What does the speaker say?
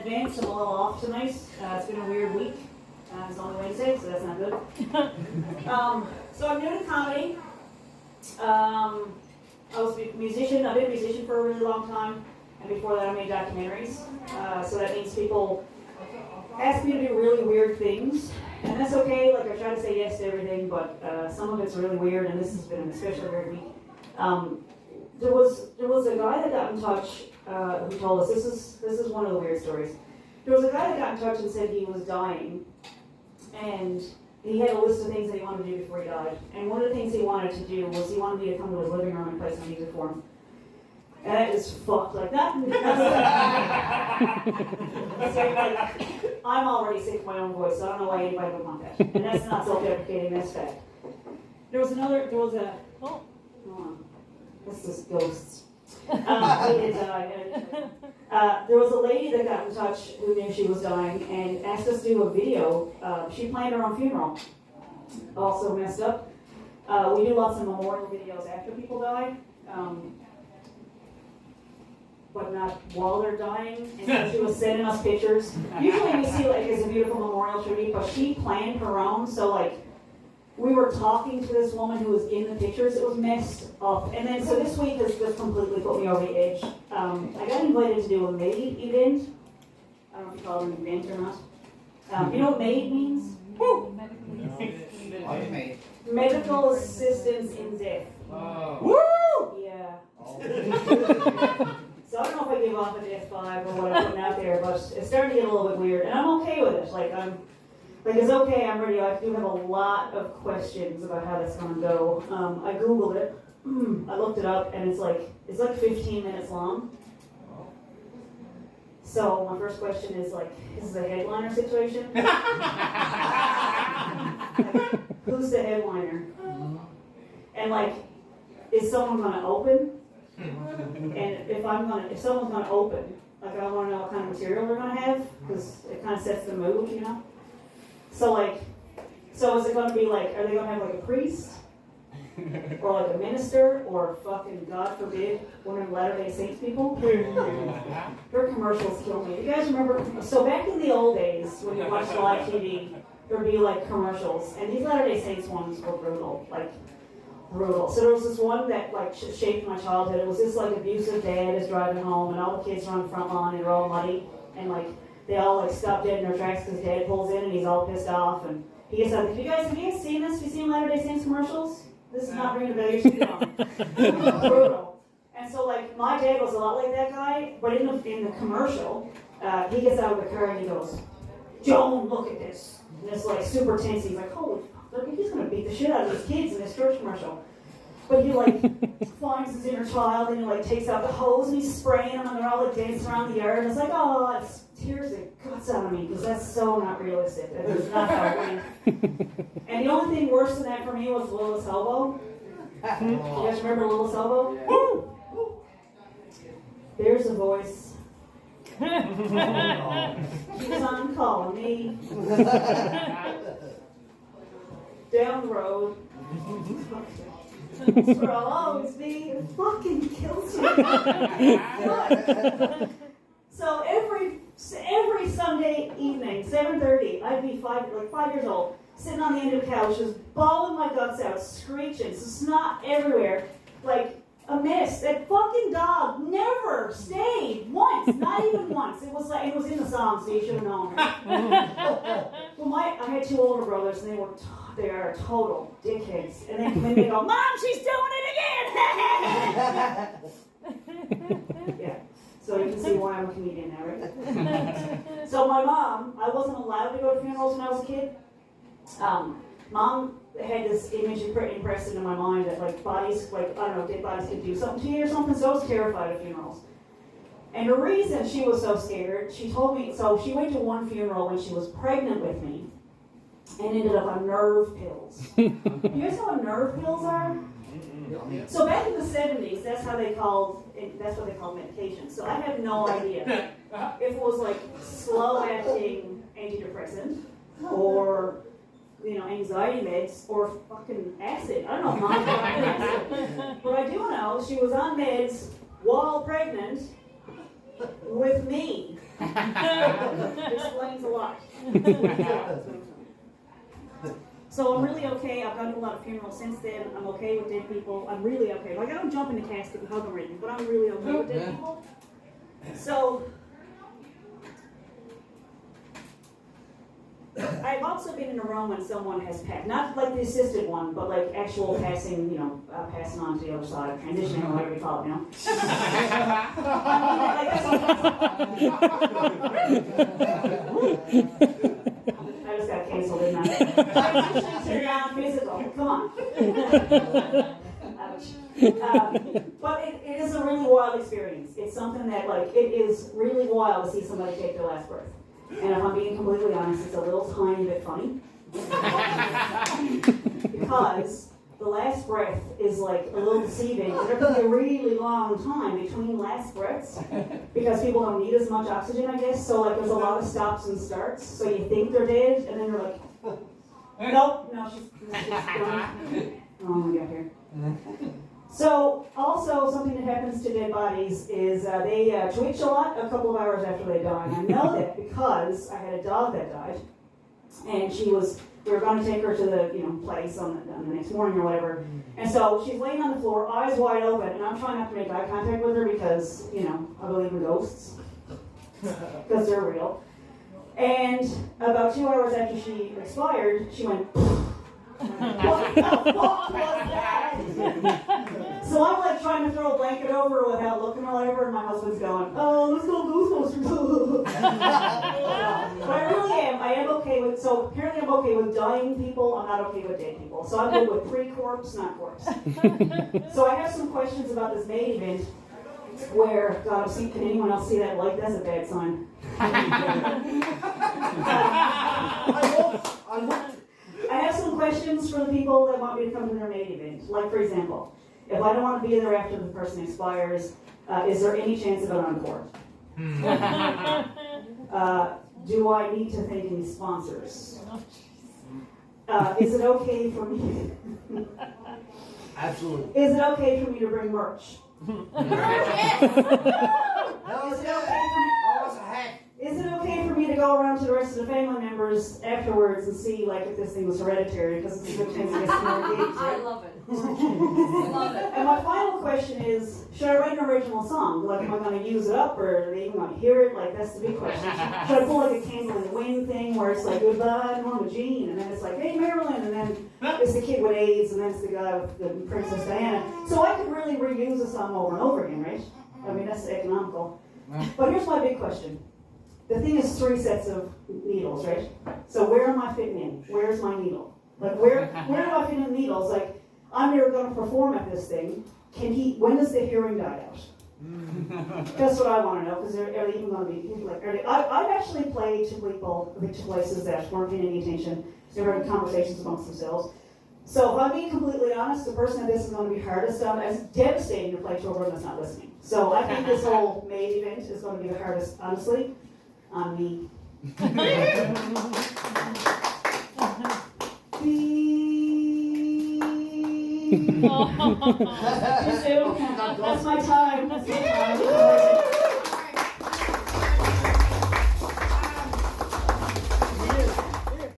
advance. I'm a little off tonight. It's been a weird week. It's only Wednesday, so that's not good. So I'm new to comedy. I was a musician. I've been a musician for a really long time. And before that, I made documentaries. So that means people ask me to do really weird things. And that's okay. Like, I try to say yes to everything, but some of it's really weird, and this has been an especially weird week. There was a guy that got in touch who told us, this is one of the weird stories. There was a guy that got in touch and said he was dying, and he had a list of things that he wanted to do before he died. And one of the things he wanted to do was he wanted me to come to his living room and play some music for him. And that is fucked like that. So, like, I'm already sick of my own voice, so I don't know why anybody would want that. And that's not self-deprecating, that's fact. There was ghosts. There was a lady that got in touch who knew she was dying and asked us to do a video. She planned her own funeral. Also messed up. We do lots of memorial videos after people die. But not while they're dying. And so she was sending us pictures. Usually we see like it's a beautiful memorial tribute, but she planned her own. So like we were talking to this woman who was in the pictures. It was messed up. And then so this week has just completely put me over the edge. I got invited to do a MAID event. I don't know if you call it an event or not. You know what MAID means? Woo! Medical assistance in death. Woo! Yeah. So I don't know if I give off a death vibe or what I'm putting out there, but it's starting to get a little bit weird, and I'm okay with it. It's okay. I'm ready. I do have a lot of questions about how that's going to go. I googled it. I looked it up, and it's like 15 minutes long. So my first question is like, is this a headliner situation? Who's the headliner? And like, is someone going to open? And if someone's going to open, like I want to know what kind of material they're going to have, because it kind of sets the mood, you know? So is it going to be like, are they going to have like a priest? Or like a minister? Or fucking, God forbid, one of the Latter-day Saints people? Their commercials kill me. You guys remember, so back in the old days, when you watched live TV, there would be like commercials, and these Latter-day Saints ones were brutal, like brutal. So there was this one that like shaped my childhood. It was this like abusive dad is driving home, and all the kids are on the front lawn and they're all muddy, and like they all like stop dead in their tracks because dad pulls in and he's all pissed off, and he gets up. Have you guys seen this? Have you seen Latter-day Saints commercials? This is not ringing a bell. You should be wrong. Brutal. And so like my dad was a lot like that guy, but in the commercial, he gets out of the car and he goes, "Joan, look at this." And it's like super tense. He's like, "Holy fuck, he's gonna beat the shit out of these kids in this church commercial." But he like finds his inner child and he like takes out the hose and he's spraying them and they're all like dancing around the yard. And it's like, oh, it's tears and guts out of me because that's so not realistic. That's not how it went. And the only thing worse than that for me was Lilith Elbow. You guys remember Lilith Elbow? Yeah. Woo! There's a voice. Keeps on calling me. Down the road. That's where I'll always be. It fucking kills me. So every Sunday evening, 7:30, I'd be 5 years old, sitting on the end of the couch, just bawling my guts out, screeching, snot everywhere, like a mess. That fucking dog never stayed once, not even once. It was in the song, so you should have known. Right? Well, I had 2 older brothers, and they are total dickheads. And then when they go, "Mom, she's doing it again!" Yeah. So you can see why I'm a comedian now, right? So my mom, I wasn't allowed to go to funerals when I was a kid. Mom had this image impressed into my mind that like bodies, like I don't know, dead bodies could do something to you or something. So I was terrified of funerals. And the reason she was so scared, she told me, so she went to one funeral when she was pregnant with me and ended up on nerve pills. You guys know what nerve pills are? So back in the 70s, that's what they called medication. So I have no idea if it was like slow-acting antidepressant or anxiety meds or fucking acid. I don't know if Mom was on acid. But I do know she was on meds while pregnant with me. Explains a lot. So I'm really okay. I've gone to a lot of funerals since then. I'm okay with dead people. I'm really okay. Like I don't jump in the casket and hug them or anything, but I'm really okay with dead people. So I've also been in a room when someone has passed, not like the assisted one, but like actual passing, passing on to the other side, transitioning or whatever you call it, I just got canceled, didn't I? Transitioning to non-physical, come on. Ouch. But it is a really wild experience. It's something that, it is really wild to see somebody take their last breath. And if I'm being completely honest, it's a little tiny bit funny. Because the last breath is like a little deceiving. There can be a really long time between last breaths because people don't need as much oxygen, I guess. So there's a lot of stops and starts. So you think they're dead, and then you're like, nope, no, she's gone. Oh, we got here. So, also, something that happens to dead bodies is they twitch a lot a couple of hours after they die. And I know that because I had a dog that died, and we were going to take her to the place on the next morning or whatever. And so she's laying on the floor, eyes wide open, and I'm trying not to make eye contact with her because, I believe in ghosts, because they're real. And about 2 hours after she expired, she went, what the fuck was that? So I'm trying to throw a blanket over her without looking or whatever, and my husband's going, oh, let's go Ghostbusters. But I really am. I am okay with, so apparently I'm okay with dying people. I'm not okay with dead people. So I'm good with pre-corpse, not corpse. So I have some questions about this MAID event where, God, can anyone else see that light? That's a bad sign. I have some questions for the people that want me to come to their MAID event. Like, for example, if I don't want to be there after the person expires, is there any chance of an encore? Do I need to thank any sponsors? Is it okay for me? Absolutely. Is it okay for me to bring merch? Is it okay for me to go around to the rest of the family members afterwards and see if this thing was hereditary, because it's a good chance to get some more gigs, right? I love it. I love it. And my final question is, should I write an original song? Am I going to use it up, or are they even going to hear it? That's the big question. Should I pull a Candle in the Wind thing where it's goodbye Norma Jean, and then it's hey Marilyn, and then it's the kid with AIDS, and then it's the guy with the Princess Diana. So I could really reuse a song over and over again, right? I mean, that's economical. But here's my big question. The thing is 3 sets of needles, right? So where am I fitting in? Where's my needle? Where do I fit in the needles? I'm never going to perform at this thing. When does the hearing die out? That's what I want to know, because are they even going to be, I've actually played to people, to places that weren't paying any attention. They were having conversations amongst themselves. So if I'm being completely honest, the person that this is going to be hardest on, it's devastating to play to a room that's not listening. So I think this whole MAID event is going to be the hardest, honestly, on me. Too soon? That's my time.